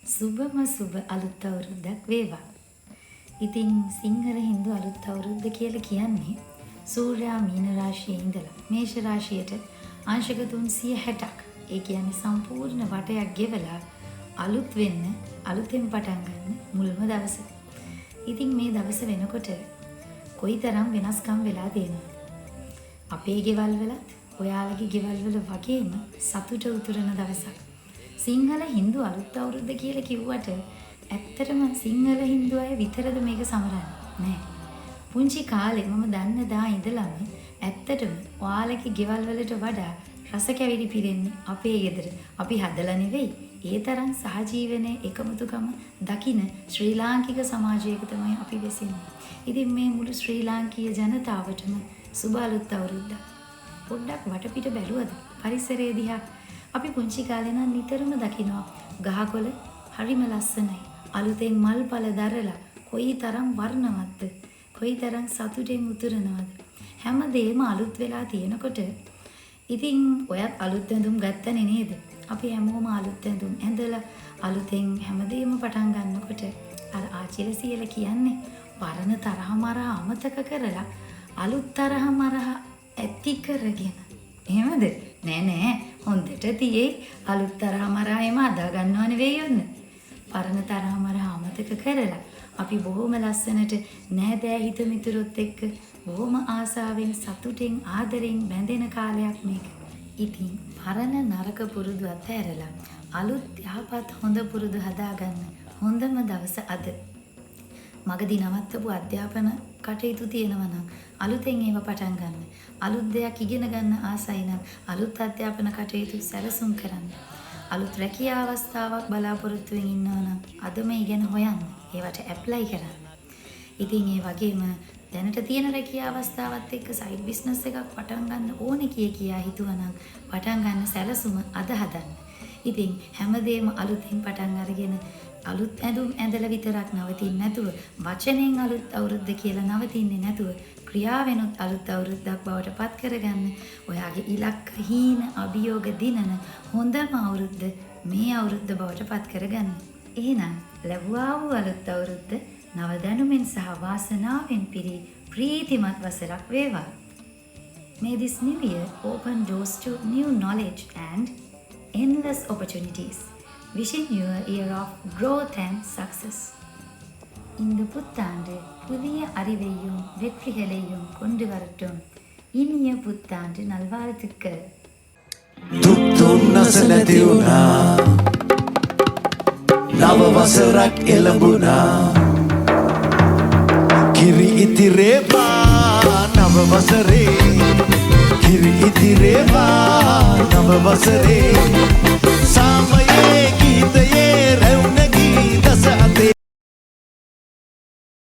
සුබම සුබ අලුත් අවුරුද්දක් වේවා. ඉතින් සිංහල හින්දු අලුත් අවුරුද්ද කියලා කියන්නේ සූර්යයා මීන රාශියේ ඉඳලා මේෂ රාශියට අංශක 360ක්. ඒ කියන්නේ සම්පූර්ණ වටයක් ගෙවලා අලුත් වෙන්න අලුතෙන් පටන් ගන්න මුල්ම දවස. ඉතින් මේ දවස වෙනකොට කොයිතරම් වෙනස්කම් වෙලා තියෙනවද? අපේ ගෙවල් වලත් ඔයාලගේ ගෙවල් වල වගේම සතුට උතුරන දවසක්. සිංහල හින්දු අලුත් අවුරුද්ද කියලා කිව්වට ඇත්තටම සිංහල හින්දු අය විතරද මේක සමරන්නේ? නෑ. පුංචි කාලේ මම දන්න දා ඉඳලම ඇත්තටම ඔයාලගේ ගෙවල් වලට වඩා රස කැවිලි පිරෙන්නේ අපේ ගෙදර. අපි හදලා නෙවෙයි. ඒ තරම් සහජීවනයේ එකමුතුකම දකින ශ්‍රී ලාංකික සමාජයක තමයි අපි වෙසින්නේ. ඉතින් මේ මුළු ශ්‍රී ලාංකීය ජනතාවටම සුබ අලුත් අවුරුද්දක්. පොඩ්ඩක් වටපිට බැලුවද පරිසරය දිහා? අපි පුංචි කාලේ නම් නිතරම දකිනවා ගහකොළ හරිම ලස්සනයි. අලුතෙන් මල්පල දරලා කොයිතරම් වර්ණවත්ද, කොයිතරම් සතුටෙන් උතුරනවද. හැමදේම අලුත් වෙලා තියෙනකොට ඉතින් ඔයත් අලුත් ඇඳුම් ගත්තනේ නේද? අපි හැමෝම අලුත් ඇඳුම් ඇඳලා අලුතෙන් හැමදේම පටන් ගන්නකොට අර ආචිල සියලා කියන්නේ පරණ තරහ මරහ අමතක කරලා අලුත් තරහ මරහ ඇති කරගෙන. එහෙමද? නෑ හොඳට තියේ අලුත් තරහ මරහ එම අදා ගන්නව නෙවෙයි යන්න. පරණ තරහ මරහ අමතක කරලා අපි බොහොම ලස්සනට නෑදෑ හිත මිතුරොත් එක්ක බොහොම ආසාවෙන් සතුටෙන් ආදරෙන් බැඳෙන කාලයක් මේක. ඉතින් පරණ නරක පුරුදු අතහැරලා අලුත් යහපත් හොඳ පුරුදු හදාගන්න හොඳම දවස අද. මගදී නවත්තපු අධ්‍යාපන කටයුතු තියෙනවා නම් අලුතෙන් ඒව පටන් ගන්න. අලුත් දෙයක් ඉගෙන ගන්න ආසයි නම් අලුත් අධ්‍යාපන කටයුතු සැලසුම් කරන්න. අලුත් රැකියා අවස්ථාවක් බලාපොරොත්තු වෙමින් ඉන්නවා නම් අදම ඉගෙන හොයන්න. ඒවට ඇප්ලයි කරන්න. ඉතින් ඒ වගේම දැනට තියෙන රැකියා අවස්ථාවත් එක්ක සයිඩ් බිස්නස් එකක් පටන් ගන්න ඕනේ කියා හිතුවනම් පටන් ගන්න සැලසුම අද හදන්න. ඉතින් හැමදේම අලුතින් පටන් අරගෙන අලුත් ඇඳුම් ඇඳලා විතරක් නවතින්නේ නැතුව වචනෙන් අලුත් අවුරුද්ද කියලා නවතින්නේ නැතුව ක්‍රියාවෙනුත් අලුත් අවුරුද්දක් බවට පත් කරගන්න ඔයාගේ ඉලක්ක හීන අභියෝග දිනන හොඳම අවුරුද්ද මේ අවුරුද්ද බවට පත් කරගන්න. එහෙනම් ලැබුවා වූ අලුත් අවුරුද්ද නව දැනුමින් සහ වාසනාවෙන් පිරි ප්‍රීතිමත් වසරක් වේවා. May this new year open doors to new knowledge and endless opportunities. Wishing you a year of growth and success. இந்த புத்தாண்டு புதிய அறிவையும் வெற்றிகளையும் கொண்டு வரட்டும். இனிய புத்தாண்டு நல்வாழ்த்துக்கள். දුක්තුම් නසනැති වුණා නව වසරක් එළඹුණා කිරි ඉතිරේවා නව වසරේ කිරි ඉතිරේවා නව වසරේ